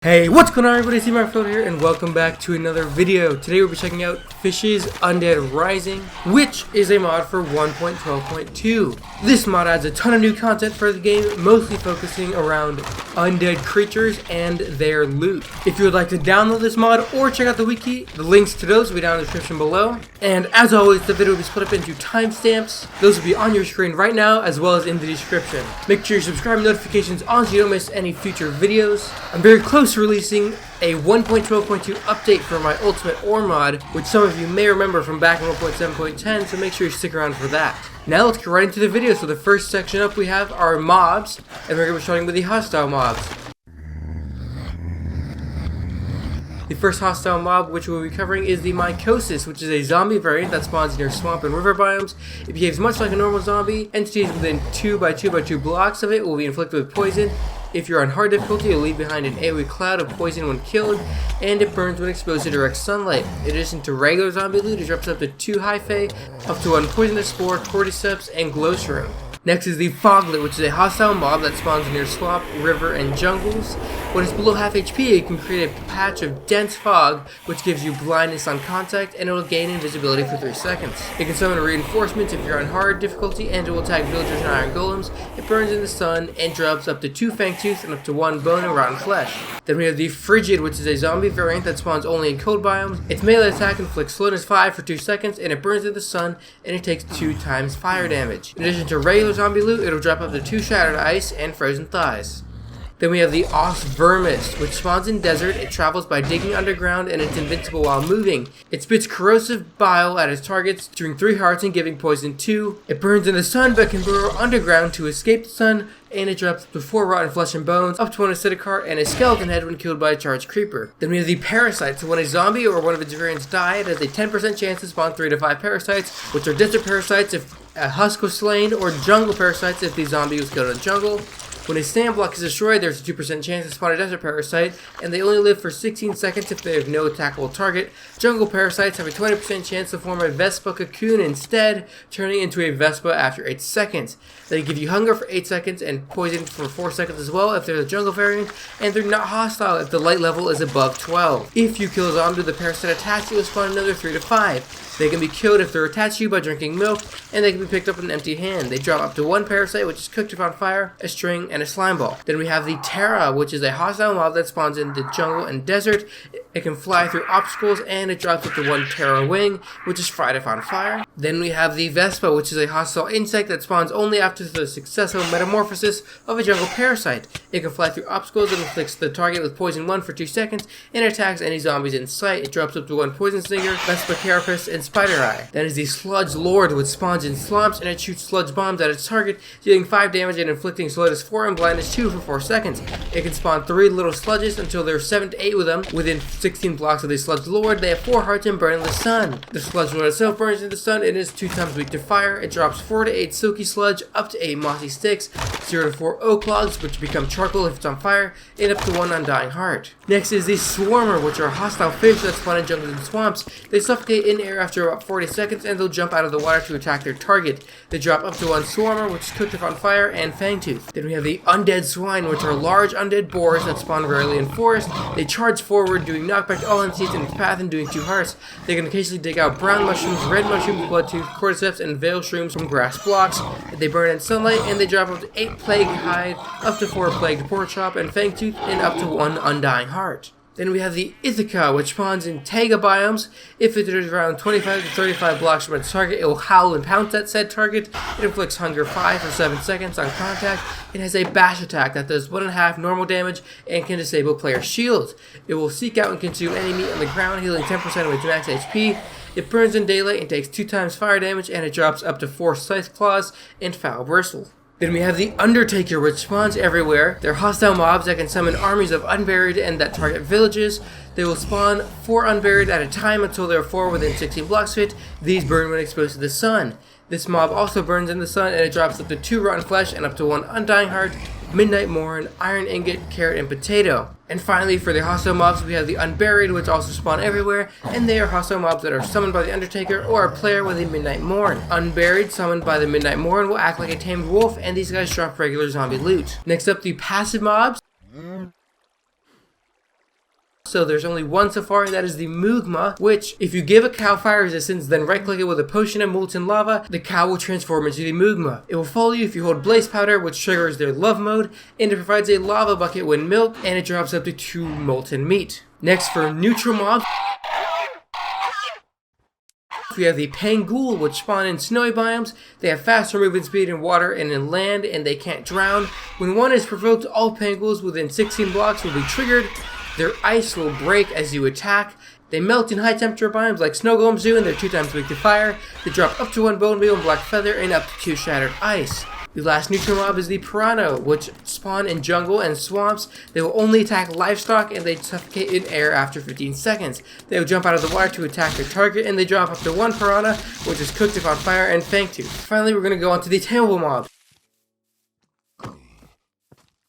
Hey, what's going on everybody, it's Tameable here, and welcome back to another video. Today we'll be checking out Fish's Undead Rising, which is a mod for 1.12.2. This mod adds a ton of new content for the game, mostly focusing around undead creatures and their loot. If you would like to download this mod or check out the wiki, the links to those will be down in the description below. And as always, the video will be split up into timestamps. Those will be on your screen right now, as well as in the description. Make sure you subscribe and notifications on so you don't miss any future videos. I'm very close to releasing a 1.12.2 update for my Ultimate Ore mod, which some of you may remember from back in 1.7.10, so make sure you stick around for that. Now let's get right into the video. So the first section up we have are mobs, and we're going to be starting with the hostile mobs. The first hostile mob which we'll be covering is the Mycosis, which is a zombie variant that spawns near swamp and river biomes. It behaves much like a normal zombie. Entities within 2x2x2 blocks of it will be inflicted with poison. If you're on hard difficulty, you'll leave behind an AoE cloud of poison when killed, and it burns when exposed to direct sunlight. In addition to regular zombie loot, it drops up to 2 hyphae, up to 1 poisonous spore, cordyceps, and glowshroom. Next is the Foglet, which is a hostile mob that spawns near swamp, river, and jungles. When it's below half HP, it can create a patch of dense fog, which gives you blindness on contact, and it will gain invisibility for 3 seconds. It can summon reinforcements if you're on hard difficulty, and it will attack villagers and iron golems. It burns in the sun, and drops up to 2 fang tooth and up to 1 bone and rotten flesh. Then we have the Frigid, which is a zombie variant that spawns only in cold biomes. Its melee attack inflicts slowness 5 for 2 seconds, and it burns in the sun, and it takes 2 times fire damage. In addition to regular zombie loot, it'll drop up to 2 shattered ice and frozen thighs. Then we have the Os Vermis, which spawns in desert. It travels by digging underground, and it's invincible while moving. It spits corrosive bile at its targets, doing 3 hearts and giving poison 2. It burns in the sun but can burrow underground to escape the sun, and it drops up to 4 rotten flesh and bones, up to 1 acidic heart, and a skeleton head when killed by a charged creeper. Then we have the Parasite, so when a zombie or one of its variants die, it has a 10% chance to spawn 3 to 5 parasites, which are desert parasites if a husk was slain, or jungle parasites if the zombie was killed in the jungle. When a stand block is destroyed, there's a 2% chance to spawn a desert parasite, and they only live for 16 seconds if they have no attackable target. Jungle parasites have a 20% chance to form a Vespa cocoon instead, turning into a Vespa after 8 seconds. They give you hunger for 8 seconds and poison for 4 seconds as well if they're the jungle variant, and they're not hostile if the light level is above 12. If you kill a zombie with the parasite attached, it will spawn another 3 to 5. They can be killed if they're attached to you by drinking milk, and they can be picked up with an empty hand. They drop up to 1 parasite, which is cooked if on fire, a string, and a slime ball. Then we have the Terra, which is a hostile mob that spawns in the jungle and desert. It can fly through obstacles, and it drops up to 1 Terra wing, which is fried if on fire. Then we have the Vespa, which is a hostile insect that spawns only after the successful metamorphosis of a jungle parasite. It can fly through obstacles and inflicts the target with poison 1 for 2 seconds, and attacks any zombies in sight. It drops up to 1 poison stinger, Vespa carapace, and Spider Eye. Then is the Sludge Lord, which spawns in slumps, and it shoots sludge bombs at its target, dealing 5 damage and inflicting slowness 4 and blindness 2 for 4 seconds. It can spawn 3 little sludges until there are 7 to 8 with them. Within 16 blocks of the Sludge Lord, they have 4 hearts and burn in the sun. The Sludge Lord itself burns in the sun and is 2 times weak to fire. It drops 4 to 8 silky sludge, up to 8 mossy sticks, 0 to 4 oak logs, which become charcoal if it's on fire, and up to 1 undying heart. Next is the Swarmer, which are hostile fish that spawn in jungles and swamps. They suffocate in air after about 40 seconds, and they'll jump out of the water to attack their target. They drop up to 1 Swarmer, which is cooked if on fire, and Fangtooth. Then we have the Undead Swine, which are large undead boars that spawn rarely in forest. They charge forward, doing knockback to all entities in its path and doing 2 hearts. They can occasionally dig out brown mushrooms, red mushrooms, bloodtooth, cordyceps, and veil shrooms from grass blocks. They burn in sunlight, and they drop up to 8 plague hide, up to 4 plagued pork chop and Fangtooth, and up to 1 undying heart. Then we have the Ithaca, which spawns in taiga biomes. If it is around 25 to 35 blocks from its target, it will howl and pounce at said target. It inflicts hunger 5 for 7 seconds on contact. It has a bash attack that does 1.5 normal damage and can disable player shields. It will seek out and consume any meat on the ground, healing 10% of its max HP. It burns in daylight and takes 2 times fire damage, and it drops up to 4 scythe claws and foul bristle. Then we have the Undertaker, which spawns everywhere. They're hostile mobs that can summon armies of unburied and that target villages. They will spawn 4 unburied at a time until there are 4 within 16 blocks of it. These burn when exposed to the sun. This mob also burns in the sun, and it drops up to 2 rotten flesh and up to 1 undying heart, Midnight Morn, Iron Ingot, Carrot, and Potato. And finally, for the hostile mobs, we have the Unburied, which also spawn everywhere, and they are hostile mobs that are summoned by the Undertaker or a player with a Midnight Morn. Unburied, summoned by the Midnight Morn, will act like a tamed wolf, and these guys drop regular zombie loot. Next up, the passive mobs. so there's only one so far, and that is the Mugma, which, if you give a cow fire resistance, then right-click it with a potion of molten lava, the cow will transform into the Mugma. It will follow you if you hold Blaze Powder, which triggers their love mode, and it provides a lava bucket when milked, and it drops up to 2 molten meat. Next, for neutral mobs, we have the Pangul, which spawn in snowy biomes. They have faster movement speed in water and in land, and they can't drown. When one is provoked, all Panguls within 16 blocks will be triggered. Their ice will break as you attack. They melt in high temperature biomes like snow golems do, and they're 2 times weak to fire. They drop up to 1 bone meal and black feather, and up to 2 shattered ice. The last neutral mob is the Piranha, which spawn in jungle and swamps. They will only attack livestock, and they suffocate in air after 15 seconds. They will jump out of the water to attack their target, and they drop up to 1 Piranha, which is cooked upon fire and fang tooth. Finally, we're going to go on to the Tameable Mobs.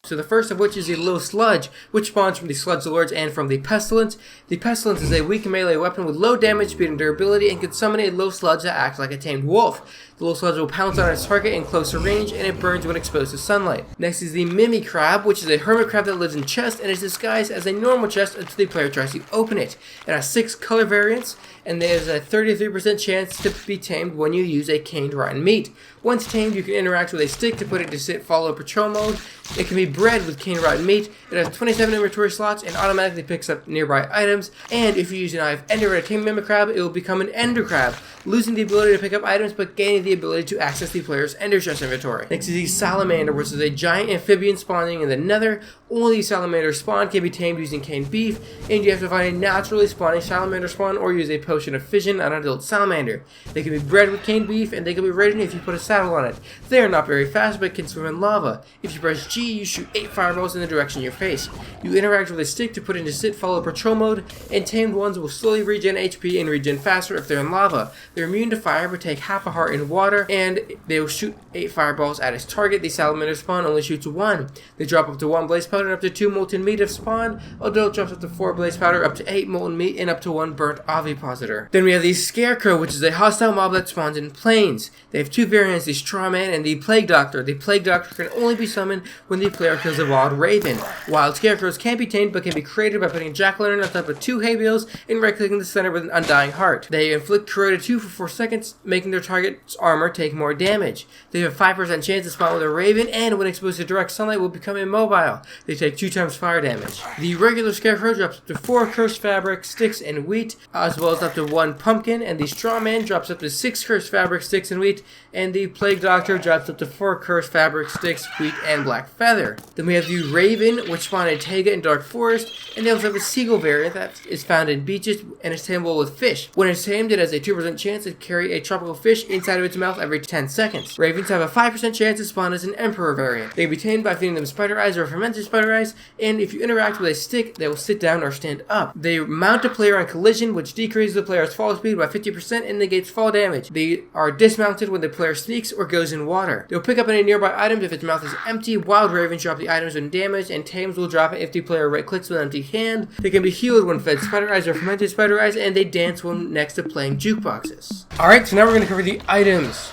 So the first of which is the Little Sludge, which spawns from the Sludge Lords and from the Pestilence. The Pestilence is a weak melee weapon with low damage, speed, and durability, and can summon a Little Sludge that acts like a tamed wolf. The Little Sludge will pounce on its target in closer range, and it burns when exposed to sunlight. Next is the Mimi Crab, which is a hermit crab that lives in chests and is disguised as a normal chest until the player tries to open it. It has 6 color variants, and there's a 33% chance to be tamed when you use a caned rotten meat. Once tamed, you can interact with a stick to put it to sit, follow, patrol mode. It can be bred with caned rotten meat. It has 27 inventory slots and automatically picks up nearby items. And if you use an Eye of Ender to tame Mimic Crab, it will become an Ender Crab, losing the ability to pick up items but gaining the ability to access the player's Ender Chest inventory. Next is the Salamander, which is a giant amphibian spawning in the Nether. Only salamanders spawn can be tamed using canned beef, and you have to find a naturally spawning salamander spawn or use a potion of fission on an adult salamander. They can be bred with canned beef, and they can be ridden if you put a saddle on it. They are not very fast, but can swim in lava. If you press G, you shoot 8 fireballs in the direction of your face. You interact with a stick to put into sit, follow, patrol mode, and tamed ones will slowly regen HP and regen faster if they're in lava. They're immune to fire, but take half a heart in water, and they will shoot 8 fireballs at its target. The salamander spawn only shoots 1. They drop up to 1 blaze powder and up to 2 molten meat if spawn. Adult drops up to 4 blaze powder, up to 8 molten meat, and up to 1 burnt ovipositor. Then we have the Scarecrow, which is a hostile mob that spawns in plains. They have 2 variants, the Strawman and the Plague Doctor. The Plague Doctor can only be summoned when the player kills a wild raven. Wild Scarecrows can't be tamed but can be created by putting a jack-o'-lantern on top of 2 hay bales and right-clicking the center with an undying heart. They inflict corroded 2 for 4 seconds, making their target's armor take more damage. They have a 5% chance to spawn with a raven, and when exposed to direct sunlight will become immobile. They take 2 times fire damage. The regular Scarecrow drops up to 4 cursed fabric, sticks, and wheat, as well as up to 1 pumpkin, and the Strawman drops up to 6 cursed fabric, sticks, and wheat, and the Plague Doctor drops up to 4 cursed fabric, sticks, wheat, and black feather. Then we have the Raven, which spawn in Taiga and Dark Forest, and they also have a Seagull variant that is found in beaches and is tameable with fish. When it's tamed, it has a 2% chance to carry a tropical fish inside of its mouth every 10 seconds. Ravens have a 5% chance to spawn as an Emperor variant. They can be tamed by feeding them spider eyes or fermented spider eyes, and if you interact with a stick, they will sit down or stand up. They mount a player on collision, which decreases the player's fall speed by 50% and negates fall damage. They are dismounted when the player sneaks or goes in water. They'll pick up any nearby items if its mouth is empty. Wild ravens drop the items when damaged, and tames will drop it if the player right-clicks with an empty hand. They can be healed when fed spider eyes or fermented spider eyes, and they dance when next to playing jukeboxes. Alright, so now we're going to cover the items.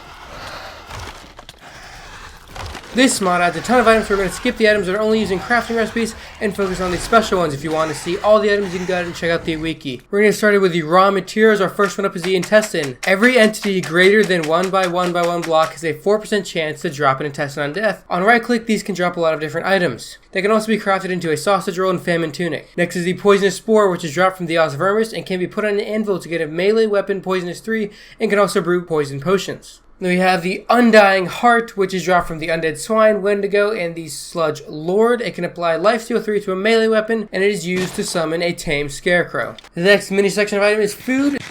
This mod adds a ton of items, so we're going to skip the items that are only using crafting recipes and focus on the special ones. If you want to see all the items, you can go ahead and check out the wiki. We're going to get started with the raw materials. Our first one up is the intestine. Every entity greater than 1 by 1 by 1 block has a 4% chance to drop an intestine on death. On right click, these can drop a lot of different items. They can also be crafted into a sausage roll and famine tunic. Next is the poisonous spore, which is dropped from the Os Vermis and can be put on an anvil to get a melee weapon poisonous 3 and can also brew poison potions. Then we have the Undying Heart, which is dropped from the Undead Swine, Wendigo, and the Sludge Lord. It can apply Lifesteal 3 to a melee weapon, and it is used to summon a tame Scarecrow. The next mini section of item is food.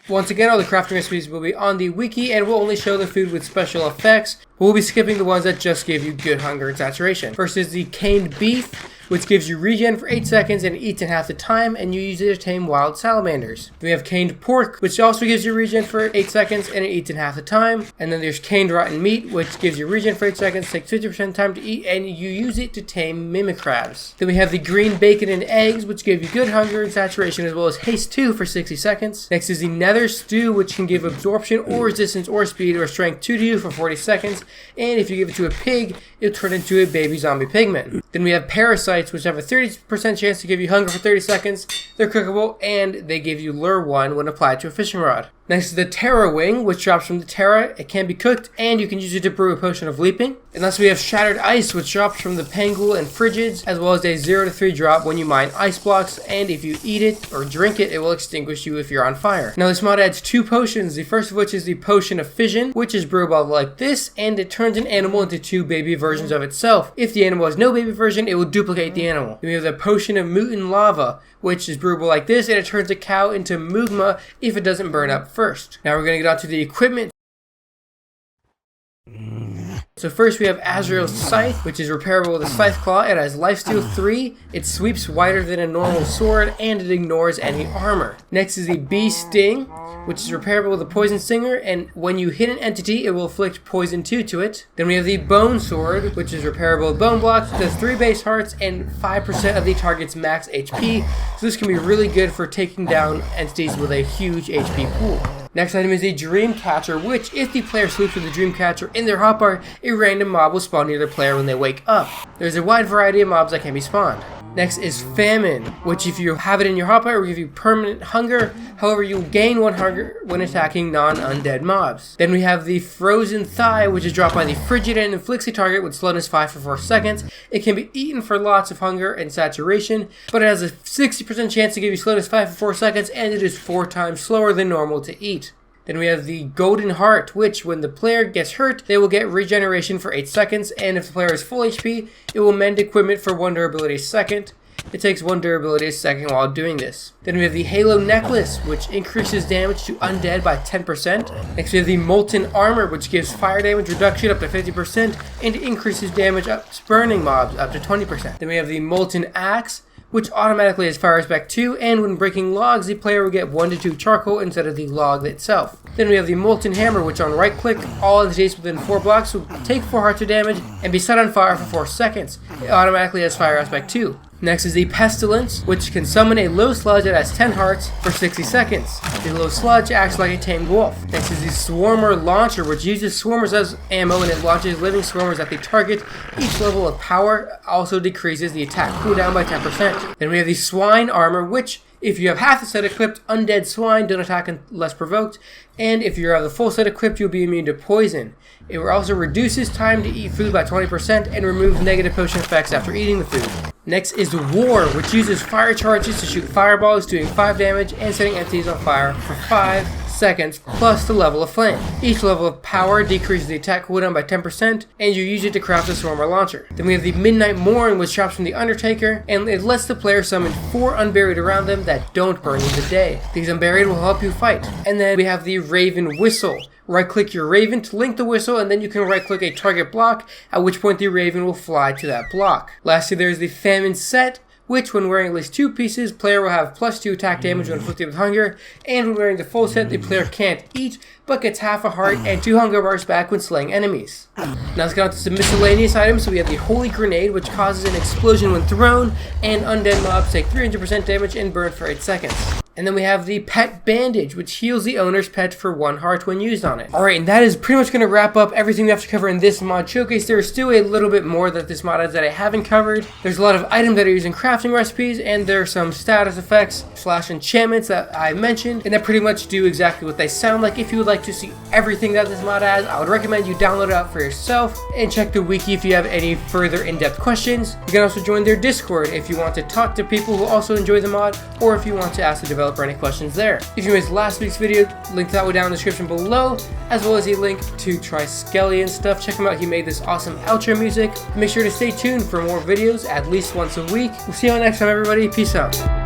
Once again, all the crafting recipes will be on the wiki, and we'll only show the food with special effects. We'll be skipping the ones that just give you good hunger and saturation. First is the Caned Beef, which gives you regen for 8 seconds and it eats in half the time, and you use it to tame wild salamanders. Then we have Caned Pork, which also gives you regen for 8 seconds and it eats in half the time. And then there's Caned Rotten Meat, which gives you regen for 8 seconds, takes 50% time to eat, and you use it to tame mimic crabs. Then we have the Green Bacon and Eggs, which give you good hunger and saturation, as well as Haste 2 for 60 seconds. Next is the Nether Stew, which can give absorption or resistance or speed or strength 2 to you for 40 seconds. And if you give it to a pig, it'll turn into a baby zombie pigman. Then we have Parasite, sites, which have a 30% chance to give you hunger for 30 seconds. They're cookable, and they give you lure 1 when applied to a fishing rod. Next is the Terra Wing, which drops from the Terra. It can be cooked, and you can use it to brew a potion of leaping. And last we have Shattered Ice, which drops from the Pangul and Frigids, as well as a 0 to 3 drop when you mine ice blocks, and if you eat it or drink it, it will extinguish you if you're on fire. Now this mod adds 2 potions, the first of which is the Potion of Fission, which is brewable like this, and it turns an animal into 2 baby versions of itself. If the animal has no baby version, it will duplicate the animal. Then we have the Potion of Mutant Lava, which is brewable like this, and it turns a cow into Mugma if it doesn't burn up first. Now we're going to get on to the equipment. So first we have Azrael's Scythe, which is repairable with a Scythe Claw. It has Lifesteal 3, it sweeps wider than a normal sword, and it ignores any armor. Next is the Bee Sting, which is repairable with a Poison Stinger, and when you hit an entity, it will inflict Poison 2 to it. Then we have the Bone Sword, which is repairable with Bone Blocks. It does 3 base hearts and 5% of the target's max HP, so this can be really good for taking down entities with a huge HP pool. Next item is a Dream Catcher, which, if the player sleeps with the Dream Catcher in their hotbar, a random mob will spawn near the player when they wake up. There's a wide variety of mobs that can be spawned. Next is Famine, which if you have it in your hotbar will give you permanent hunger, however you gain 1 hunger when attacking non-undead mobs. Then we have the Frozen Thigh, which is dropped by the Frigid and inflicts a target with slowness 5 for 4 seconds. It can be eaten for lots of hunger and saturation, but it has a 60% chance to give you slowness 5 for 4 seconds, and it is 4 times slower than normal to eat. Then we have the Golden Heart, which when the player gets hurt, they will get regeneration for 8 seconds, and if the player is full HP, it will mend equipment for 1 durability a second. It takes 1 durability a second while doing this. Then we have the Halo Necklace, which increases damage to undead by 10%. Next we have the Molten Armor, which gives fire damage reduction up to 50% and increases damage up to burning mobs up to 20%. Then we have the Molten Axe, which automatically has fire respect 2, and when breaking logs, the player will get 1 to 2 charcoal instead of the log itself. Then we have the Molten Hammer, which on right click, all entities within 4 blocks will take 4 hearts of damage and be set on fire for 4 seconds. It automatically has fire respect 2. Next is the Pestilence, which can summon a low sludge that has 10 hearts for 60 seconds. The low sludge acts like a tamed wolf. Next is the Swarmer Launcher, which uses swarmers as ammo and it launches living swarmers at the target. Each level of power also decreases the attack cooldown by 10%. Then we have the Swine Armor, which if you have half the set equipped, undead swine don't attack unless provoked, and if you have the full set equipped, you'll be immune to poison. It also reduces time to eat food by 20% and removes negative potion effects after eating the food. Next is War, which uses fire charges to shoot fireballs, doing 5 damage and setting entities on fire for 5 seconds, plus the level of flame. Each level of power decreases the attack cooldown by 10%, and you use it to craft a Swarmer Launcher. Then we have the Midnight Mourn, which drops from the Undertaker, and it lets the player summon 4 Unburied around them that don't burn in the day. These Unburied will help you fight. And then we have the Raven Whistle. Right-click your Raven to link the whistle, and then you can right-click a target block, at which point the Raven will fly to that block. Lastly, there's the Famine Set, which when wearing at least 2 pieces, player will have +2 attack damage when inflicted with hunger, and when wearing the full set, the player can't eat, but gets half a heart and 2 hunger bars back when slaying enemies. Now let's get on to some miscellaneous items. So we have the Holy Grenade, which causes an explosion when thrown, and undead mobs take 300% damage and burn for 8 seconds. And then we have the Pet Bandage, which heals the owner's pet for 1 heart when used on it. Alright, and that is pretty much going to wrap up everything we have to cover in this mod showcase. There is still a little bit more that this mod has that I haven't covered. There's a lot of items that are used in crafting recipes, and there are some status effects / enchantments that I mentioned, and that pretty much do exactly what they sound like. If you would like to see everything that this mod has, I would recommend you download it out for yourself, and check the wiki if you have any further in-depth questions. You can also join their Discord if you want to talk to people who also enjoy the mod, or if you want to ask the developer any questions there. If you missed last week's video, link that way down in the description below, as well as a link to Triskelion stuff. Check him out, he made this awesome outro music. Make sure to stay tuned for more videos at least once a week. We'll see you all next time, everybody. Peace out.